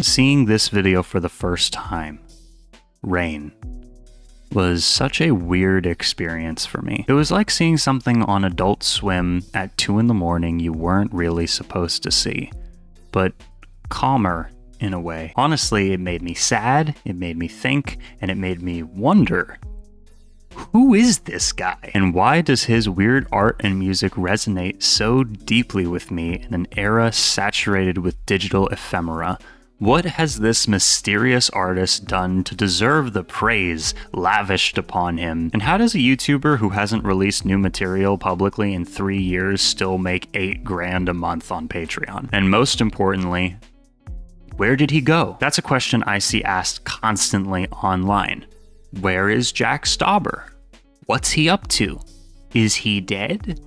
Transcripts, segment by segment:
seeing this video for the first time, Rain, was such a weird experience for me. It was like seeing something on Adult Swim at 2 in the morning you weren't really supposed to see, but calmer in a way. Honestly, it made me sad, it made me think, and it made me wonder, who is this guy? And why does his weird art and music resonate so deeply with me in an era saturated with digital ephemera? What has this mysterious artist done to deserve the praise lavished upon him? And how does a YouTuber who hasn't released new material publicly in 3 years still make $8 grand a month on Patreon? And most importantly, where did he go? That's a question I see asked constantly online. Where is Jack Stauber? What's he up to? Is he dead?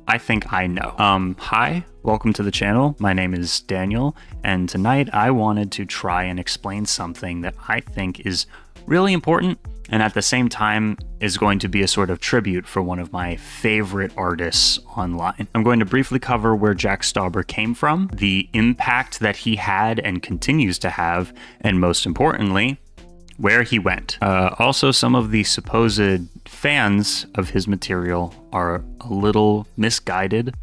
I think I know. Hi, welcome to the channel. My name is Daniel, and tonight I wanted to try and explain something that I think is really important, and at the same time is going to be a sort of tribute for one of my favorite artists online. I'm going to briefly cover where Jack Stauber came from, the impact that he had and continues to have, and most importantly, where he went. Also, some of the supposed fans of his material are a little misguided,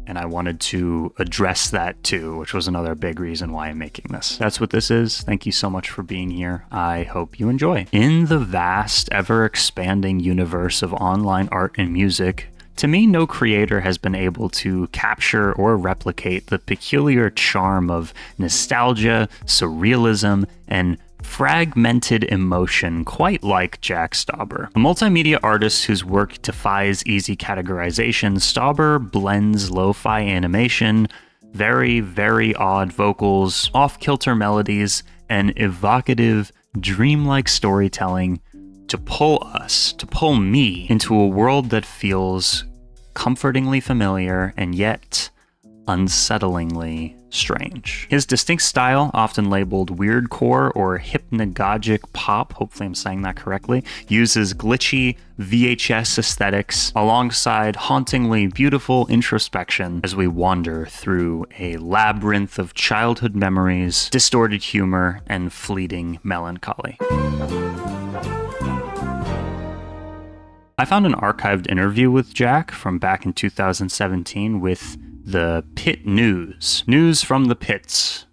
and I wanted to address that too, which was another big reason why I'm making this. That's what this is. Thank you so much for being here. I hope you enjoy. In the vast, ever-expanding universe of online art and music, to me, no creator has been able to capture or replicate the peculiar charm of nostalgia, surrealism, and fragmented emotion quite like Jack Stauber. A multimedia artist whose work defies easy categorization, Stauber blends lo-fi animation, very, very odd vocals, off-kilter melodies, and evocative, dreamlike storytelling to pull me into a world that feels comfortingly familiar and yet unsettlingly strange. His distinct style, often labeled weirdcore or hypnagogic pop, hopefully I'm saying that correctly, uses glitchy VHS aesthetics alongside hauntingly beautiful introspection as we wander through a labyrinth of childhood memories, distorted humor, and fleeting melancholy. I found an archived interview with Jack from back in 2017 with the Pit News from the pits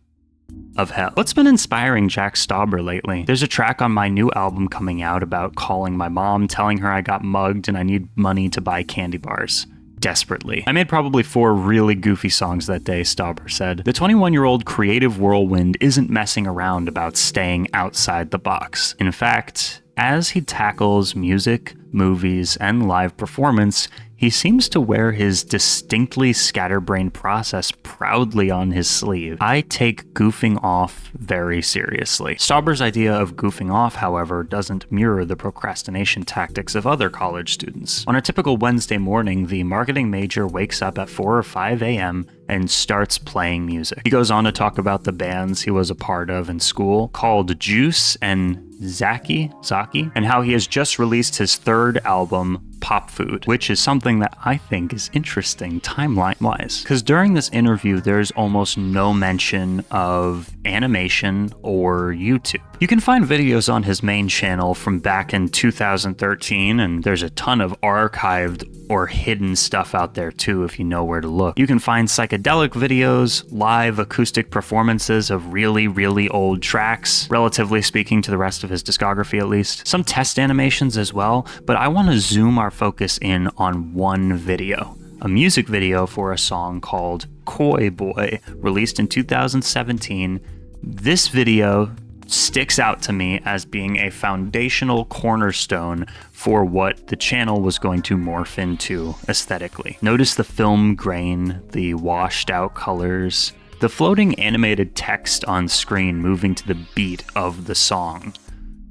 of hell. What's been inspiring Jack Stauber lately? There's a track on my new album coming out about calling my mom, telling her I got mugged and I need money to buy candy bars. Desperately. I made probably 4 really goofy songs that day, Stauber said. The 21-year-old creative whirlwind isn't messing around about staying outside the box. In fact, as he tackles music, movies, and live performance, he seems to wear his distinctly scatterbrained process proudly on his sleeve. I take goofing off very seriously. Stauber's idea of goofing off, however, doesn't mirror the procrastination tactics of other college students. On a typical Wednesday morning, the marketing major wakes up at 4 or 5 a.m. and starts playing music. He goes on to talk about the bands he was a part of in school, called Juice and Zaki, and how he has just released his 3rd album, Pop Food, which is something that I think is interesting timeline-wise. Because during this interview, there's almost no mention of animation or YouTube. You can find videos on his main channel from back in 2013, and there's a ton of archived or hidden stuff out there too if you know where to look. You can find psychedelic videos, live acoustic performances of really, really old tracks, relatively speaking to the rest of his discography at least. Some test animations as well, but I want to zoom our focus in on one video. A music video for a song called Coy Boy, released in 2017. This video sticks out to me as being a foundational cornerstone for what the channel was going to morph into aesthetically. Notice the film grain, the washed out colors, the floating animated text on screen moving to the beat of the song.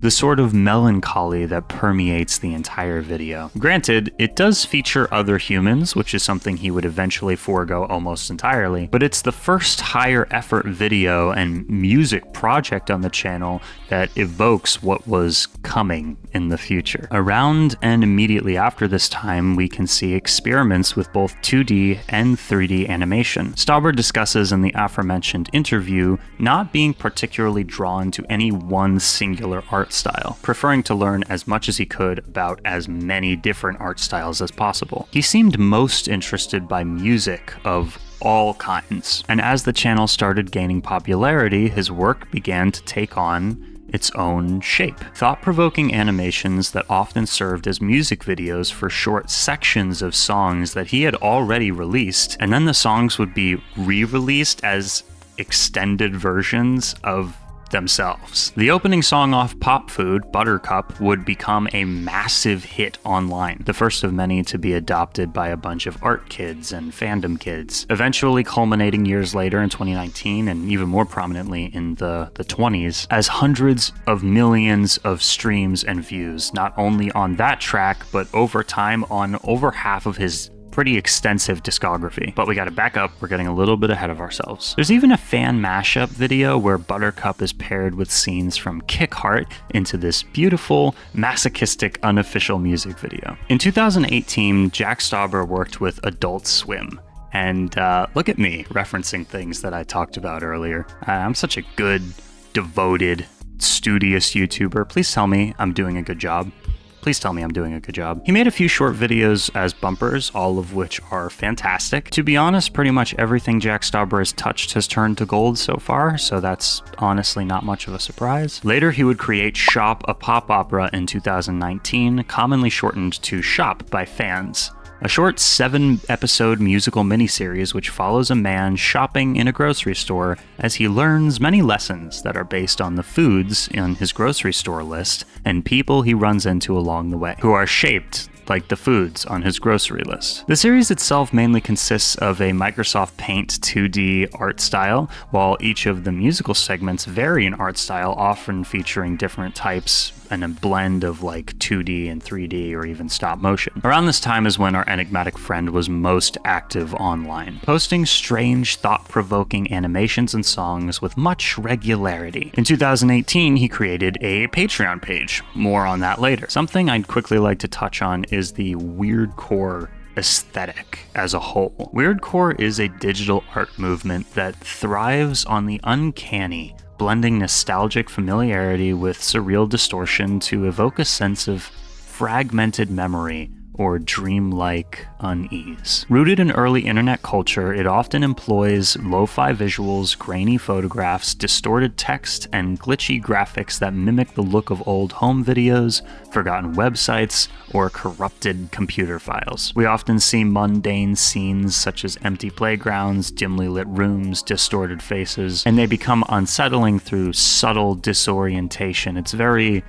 the sort of melancholy that permeates the entire video. Granted, it does feature other humans, which is something he would eventually forego almost entirely, but it's the first higher effort video and music project on the channel that evokes what was coming in the future. Around and immediately after this time, we can see experiments with both 2D and 3D animation. Stauber discusses in the aforementioned interview not being particularly drawn to any one singular art style, preferring to learn as much as he could about as many different art styles as possible. He seemed most interested by music of all kinds, and as the channel started gaining popularity, his work began to take on its own shape. Thought-provoking animations that often served as music videos for short sections of songs that he had already released, and then the songs would be re-released as extended versions of themselves. The opening song off Pop Food, Buttercup, would become a massive hit online, the first of many to be adopted by a bunch of art kids and fandom kids, eventually culminating years later in 2019 and even more prominently in the 20s as hundreds of millions of streams and views, not only on that track, but over time on over half of his pretty extensive discography. But we gotta back up, we're getting a little bit ahead of ourselves. There's even a fan mashup video where Buttercup is paired with scenes from Kick Heart into this beautiful, masochistic, unofficial music video. In 2018, Jack Stauber worked with Adult Swim. And look at me referencing things that I talked about earlier. I'm such a good, devoted, studious YouTuber. Please tell me I'm doing a good job. Please tell me I'm doing a good job. He made a few short videos as bumpers, all of which are fantastic. To be honest, pretty much everything Jack Stauber has touched has turned to gold so far, so that's honestly not much of a surprise. Later, he would create Shop, a pop opera in 2019, commonly shortened to Shop by fans. A short 7-episode musical miniseries which follows a man shopping in a grocery store as he learns many lessons that are based on the foods in his grocery store list and people he runs into along the way, who are shaped like the foods on his grocery list. The series itself mainly consists of a Microsoft Paint 2D art style, while each of the musical segments vary in art style, often featuring different types and a blend of like 2D and 3D or even stop motion. Around this time is when our enigmatic friend was most active online, posting strange, thought-provoking animations and songs with much regularity. In 2018, he created a Patreon page. More on that later. Something I'd quickly like to touch on is the weirdcore aesthetic as a whole. Weirdcore is a digital art movement that thrives on the uncanny, blending nostalgic familiarity with surreal distortion to evoke a sense of fragmented memory or dreamlike unease. Rooted in early internet culture, it often employs lo-fi visuals, grainy photographs, distorted text, and glitchy graphics that mimic the look of old home videos, forgotten websites, or corrupted computer files. We often see mundane scenes such as empty playgrounds, dimly lit rooms, distorted faces, and they become unsettling through subtle disorientation. It's very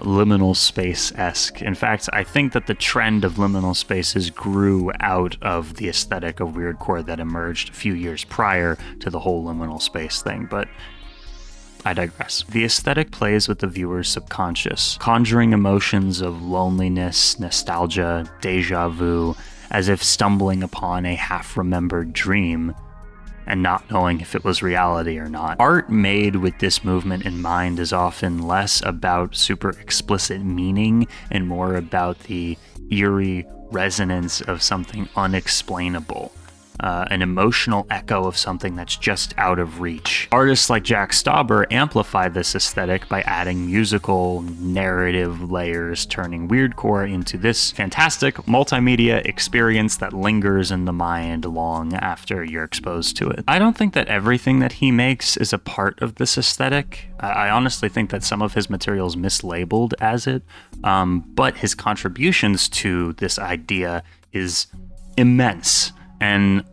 liminal space-esque. In fact, I think that the trend of liminal spaces grew out of the aesthetic of weirdcore that emerged a few years prior to the whole liminal space thing, but I digress. The aesthetic plays with the viewer's subconscious, conjuring emotions of loneliness, nostalgia, deja vu, as if stumbling upon a half-remembered dream and not knowing if it was reality or not. Art made with this movement in mind is often less about super explicit meaning and more about the eerie resonance of something unexplainable. An emotional echo of something that's just out of reach. Artists like Jack Stauber amplify this aesthetic by adding musical, narrative layers, turning weirdcore into this fantastic multimedia experience that lingers in the mind long after you're exposed to it. I don't think that everything that he makes is a part of this aesthetic. I honestly think that some of his material is mislabeled as it, but his contributions to this idea is immense. And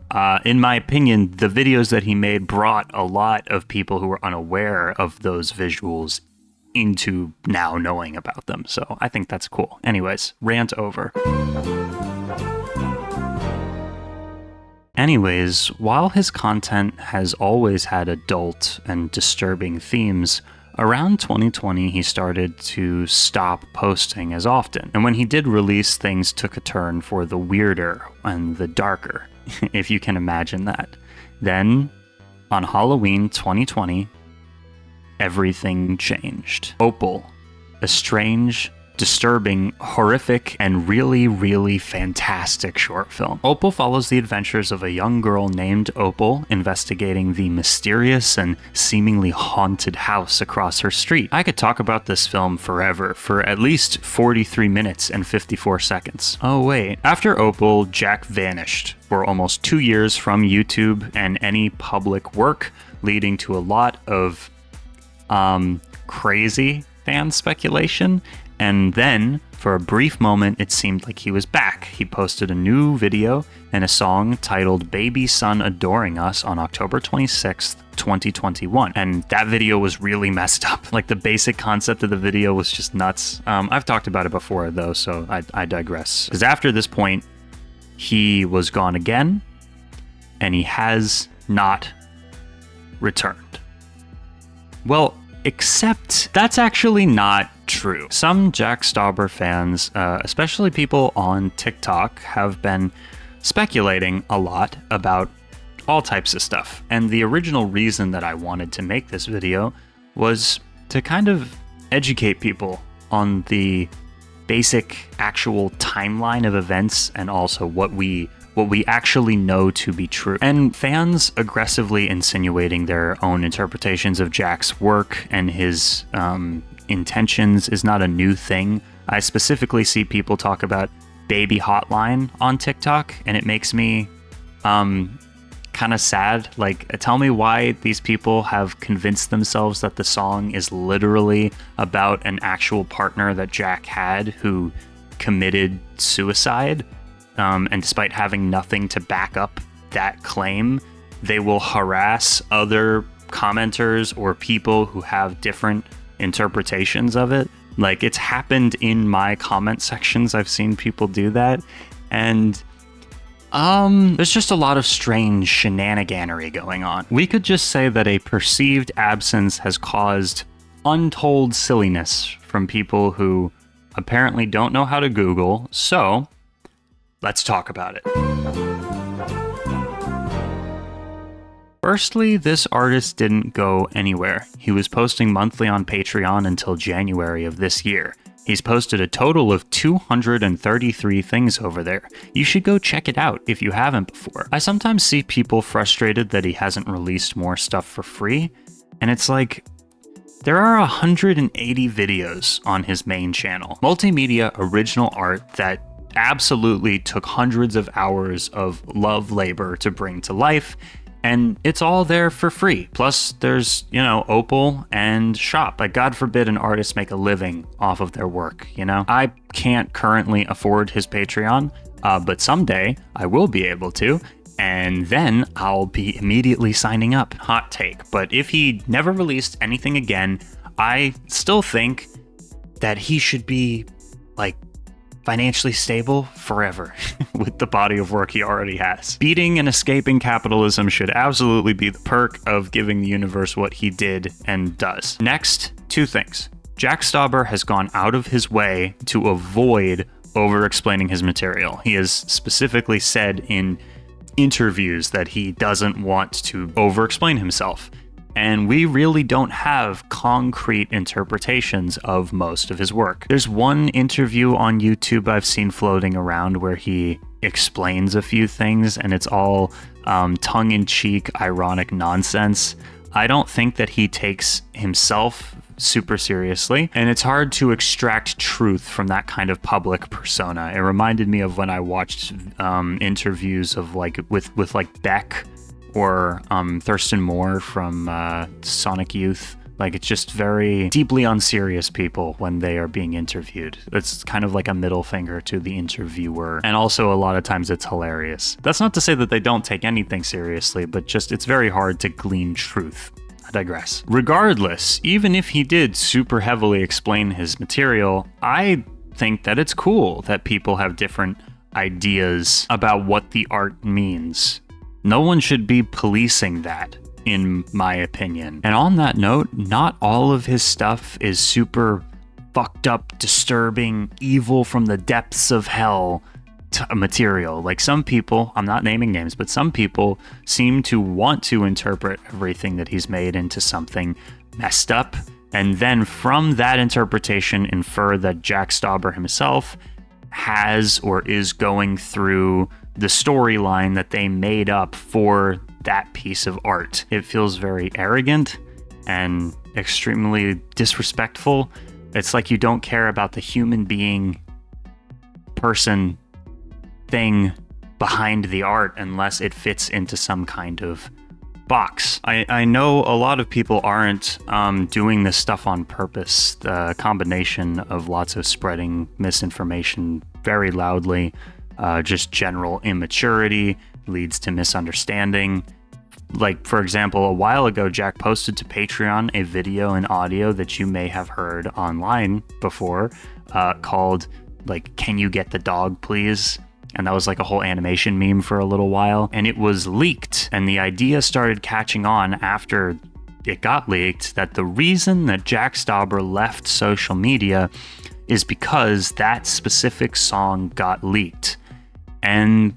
in my opinion, the videos that he made brought a lot of people who were unaware of those visuals into now knowing about them. So I think that's cool. Anyways, rant over. Anyways, while his content has always had adult and disturbing themes, Around 2020, he started to stop posting as often, and when he did release, things took a turn for the weirder and the darker, if you can imagine that. Then, on Halloween 2020, everything changed. Opal, a strange, disturbing, horrific, and really, really fantastic short film. Opal follows the adventures of a young girl named Opal investigating the mysterious and seemingly haunted house across her street. I could talk about this film forever, for at least 43 minutes and 54 seconds. Oh wait, after Opal, Jack vanished for almost 2 years from YouTube and any public work, leading to a lot of crazy fan speculation. And then, for a brief moment, it seemed like he was back. He posted a new video and a song titled Baby Son Adoring Us on October 26th, 2021. And that video was really messed up. Like, the basic concept of the video was just nuts. I've talked about it before, though, so I digress. Because after this point, he was gone again, and he has not returned. Well, except that's actually not true. Some Jack Stauber fans, especially people on TikTok, have been speculating a lot about all types of stuff. And the original reason that I wanted to make this video was to kind of educate people on the basic actual timeline of events and also what we actually know to be true. And fans aggressively insinuating their own interpretations of Jack's work and his intentions is not a new thing. I specifically see people talk about baby hotline on TikTok, and it makes me kind of sad. Like, tell me why these people have convinced themselves that the song is literally about an actual partner that Jack had who committed suicide. And despite having nothing to back up that claim, they will harass other commenters or people who have different interpretations of it. Like, it's happened in my comment sections. I've seen people do that. And there's just a lot of strange shenaniganery going on. We could just say that a perceived absence has caused untold silliness from people who apparently don't know how to Google. So let's talk about it. Firstly, this artist didn't go anywhere. He was posting monthly on Patreon until January of this year. He's posted a total of 233 things over there. You should go check it out if you haven't before. I sometimes see people frustrated that he hasn't released more stuff for free, and it's like, there are 180 videos on his main channel. Multimedia original art that absolutely took hundreds of hours of love labor to bring to life, and it's all there for free. Plus there's, Opal and Shop. Like, God forbid an artist make a living off of their work, I can't currently afford his Patreon, but someday I will be able to, and then I'll be immediately signing up. Hot take. But if he never released anything again, I still think that he should be, financially stable forever with the body of work he already has. Beating and escaping capitalism should absolutely be the perk of giving the universe what he did and does. Next, 2 things. Jack Stauber has gone out of his way to avoid over-explaining his material. He has specifically said in interviews that he doesn't want to over-explain himself. And we really don't have concrete interpretations of most of his work. There's one interview on YouTube I've seen floating around where he explains a few things, and it's all tongue-in-cheek, ironic nonsense. I don't think that he takes himself super seriously, and it's hard to extract truth from that kind of public persona. It reminded me of when I watched interviews of with Beck, or Thurston Moore from Sonic Youth. It's just very deeply unserious people when they are being interviewed. It's kind of like a middle finger to the interviewer. And also a lot of times it's hilarious. That's not to say that they don't take anything seriously, but just it's very hard to glean truth. I digress. Regardless, even if he did super heavily explain his material, I think that it's cool that people have different ideas about what the art means. No one should be policing that. in my opinion. And on that note, not all of his stuff is super fucked up, disturbing, evil from the depths of hell material. Like some people, I'm not naming names, but some people seem to want to interpret everything that he's made into something messed up, and then from that interpretation infer that Jack Stauber himself has or is going through the storyline that they made up for that piece of art. It feels very arrogant and extremely disrespectful. It's like you don't care about the human being, person, thing behind the art unless it fits into some kind of box. I know a lot of people aren't doing this stuff on purpose. The combination of lots of spreading misinformation very loudly, just general immaturity leads to misunderstanding. Like, for example, a while ago, Jack posted to Patreon a video and audio that you may have heard online before, called, like, "Can you get the dog, please?" And that was like a whole animation meme for a little while. And it was leaked. And the idea started catching on after it got leaked that the reason that Jack Stauber left social media is because that specific song got leaked. And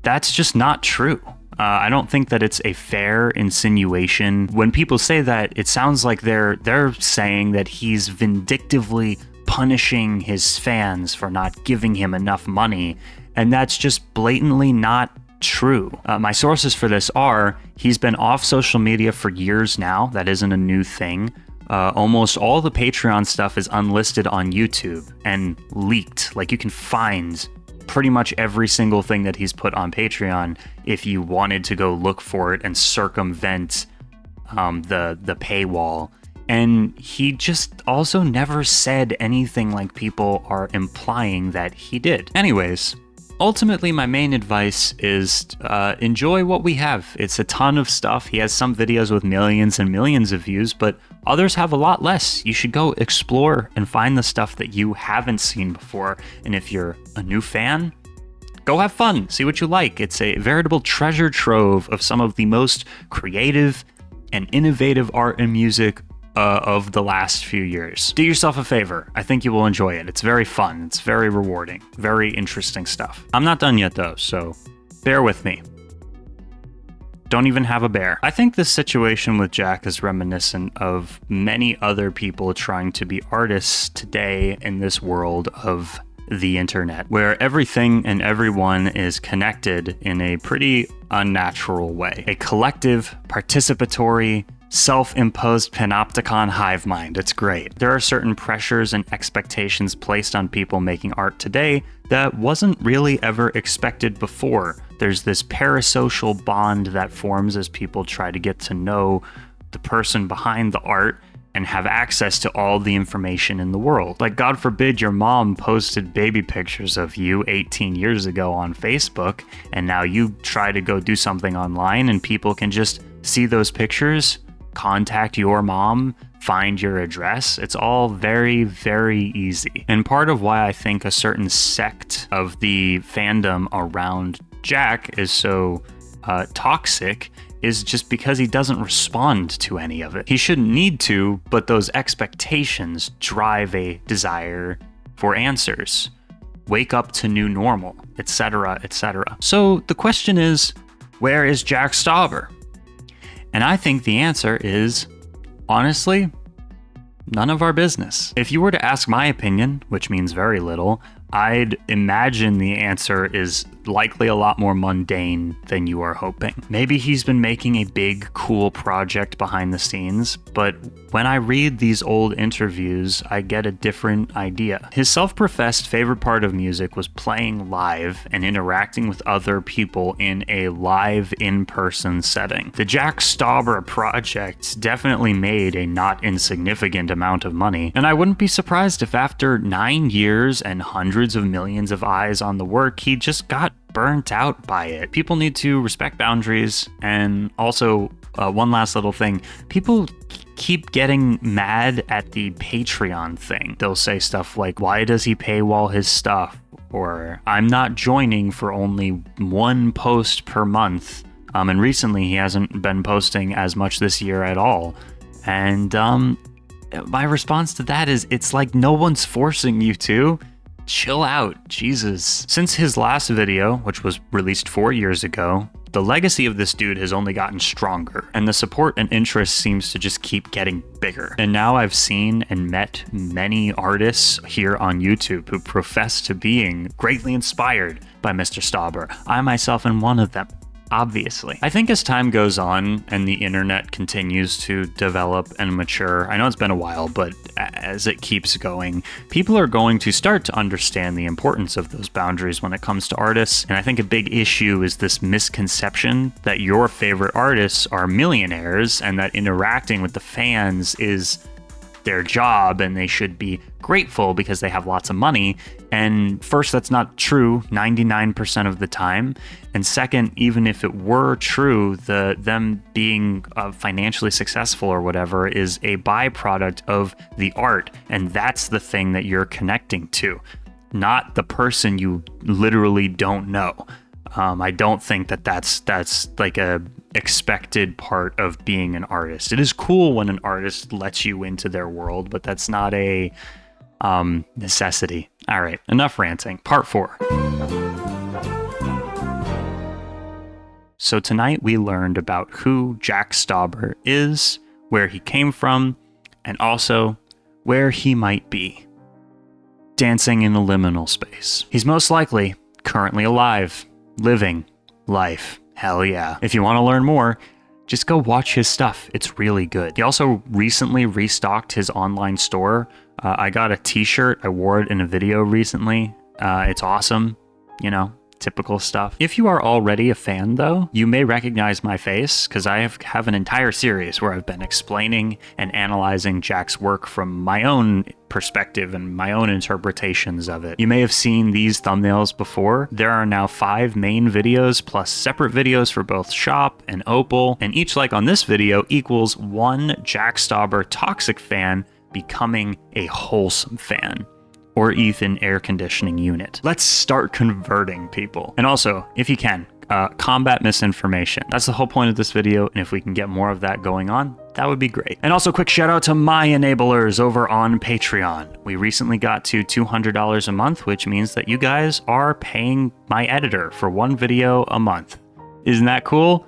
that's just not true. I don't think that it's a fair insinuation. When people say that, it sounds like they're saying that he's vindictively punishing his fans for not giving him enough money. And that's just blatantly not true. My sources for this are, he's been off social media for years now. That isn't a new thing. Almost all the Patreon stuff is unlisted on YouTube and leaked. Like, you can find pretty much every single thing that he's put on Patreon if you wanted to go look for it and circumvent the paywall. And he just also never said anything like people are implying that he did. Anyways, ultimately, my main advice is enjoy what we have. It's a ton of stuff. He has some videos with millions and millions of views, but others have a lot less. You should go explore and find the stuff that you haven't seen before. And if you're a new fan, go have fun. See what you like. It's a veritable treasure trove of some of the most creative and innovative art and music of the last few years. Do yourself a favor. I think you will enjoy it. It's very fun. It's very rewarding. Very interesting stuff. I'm not done yet though, so bear with me. Don't even have a bear. I think this situation with Jack is reminiscent of many other people trying to be artists today in this world of the internet, where everything and everyone is connected in a pretty unnatural way. A collective, participatory, self-imposed panopticon hive mind. It's great. There are certain pressures and expectations placed on people making art today that wasn't really ever expected before. There's this parasocial bond that forms as people try to get to know the person behind the art and have access to all the information in the world. Like, God forbid your mom posted baby pictures of you 18 years ago on Facebook, and now you try to go do something online and people can just see those pictures, contact your mom, find your address. It's all very, very easy. And part of why I think a certain sect of the fandom around Jack is so toxic is just because he doesn't respond to any of it. He shouldn't need to, but those expectations drive a desire for answers. Wake up to new normal, etc., etc. So the question is, where is Jack Stauber? And I think the answer is, honestly, none of our business. If you were to ask my opinion, which means very little, I'd imagine the answer is likely a lot more mundane than you are hoping. Maybe he's been making a big, cool project behind the scenes, but when I read these old interviews, I get a different idea. His self-professed favorite part of music was playing live and interacting with other people in a live, in-person setting. The Jack Stauber project definitely made a not insignificant amount of money, and I wouldn't be surprised if after 9 years and hundreds of millions of eyes on the work, he just got burnt out by it. People need to respect boundaries. And also, one last little thing, people keep getting mad at the Patreon thing. They'll say stuff like, why does he paywall his stuff? Or, I'm not joining for only one post per month. And recently he hasn't been posting as much this year at all. And my response to that is, it's like no one's forcing you to. Chill out, Jesus. Since his last video, which was released 4 years ago, the legacy of this dude has only gotten stronger, and the support and interest seems to just keep getting bigger. And now I've seen and met many artists here on YouTube who profess to being greatly inspired by Mr. Stauber. I myself am one of them. Obviously. I think as time goes on and the internet continues to develop and mature, I know it's been a while, but as it keeps going, people are going to start to understand the importance of those boundaries when it comes to artists. And I think a big issue is this misconception that your favorite artists are millionaires and that interacting with the fans is their job and they should be grateful because they have lots of money. And first, that's not true 99% of the time. And second, even if it were true, them being financially successful or whatever is a byproduct of the art. And that's the thing that you're connecting to, not the person you literally don't know. I don't think that that's like a expected part of being an artist. It is cool when an artist lets you into their world, but that's not a necessity. All right, enough ranting. Part 4. So tonight we learned about who Jack Stauber is, where he came from, and also where he might be. Dancing in a liminal space. He's most likely currently alive, living life. Hell yeah. If you want to learn more, just go watch his stuff. It's really good. He also recently restocked his online store. I got a t-shirt. I wore it in a video recently. It's awesome. You know, typical stuff. If you are already a fan though, you may recognize my face because I have an entire series where I've been explaining and analyzing Jack's work from my own perspective and my own interpretations of it. You may have seen these thumbnails before. There are now 5 main videos plus separate videos for both Shop and Opal, and each like on this video equals 1 Jack Stauber toxic fan becoming a wholesome fan, or Ethan air conditioning unit. Let's start converting people. And also, if you can, combat misinformation. That's the whole point of this video, and if we can get more of that going on, that would be great. And also quick shout out to my enablers over on Patreon. We recently got to $200 a month, which means that you guys are paying my editor for 1 video a month. Isn't that cool?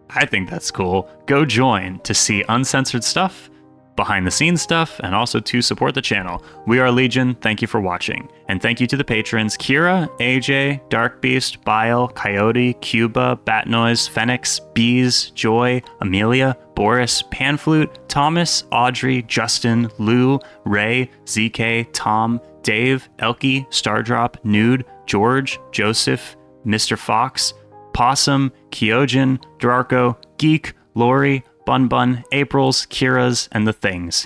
I think that's cool. Go join to see uncensored stuff, behind the scenes stuff, and also to support the channel. We are Legion. Thank you for watching. And thank you to the patrons: Kira, AJ, Dark Beast, Bile, Coyote, Cuba, Bat Noise, Phoenix, Bees, Joy, Amelia, Boris, Panflute, Thomas, Audrey, Justin, Lou, Ray, ZK, Tom, Dave, Elkie, Stardrop, Nude, George, Joseph, Mr. Fox, Possum, Kyojin, Draco, Geek, Lori, Bun Bun, April's, Kira's, and the Things.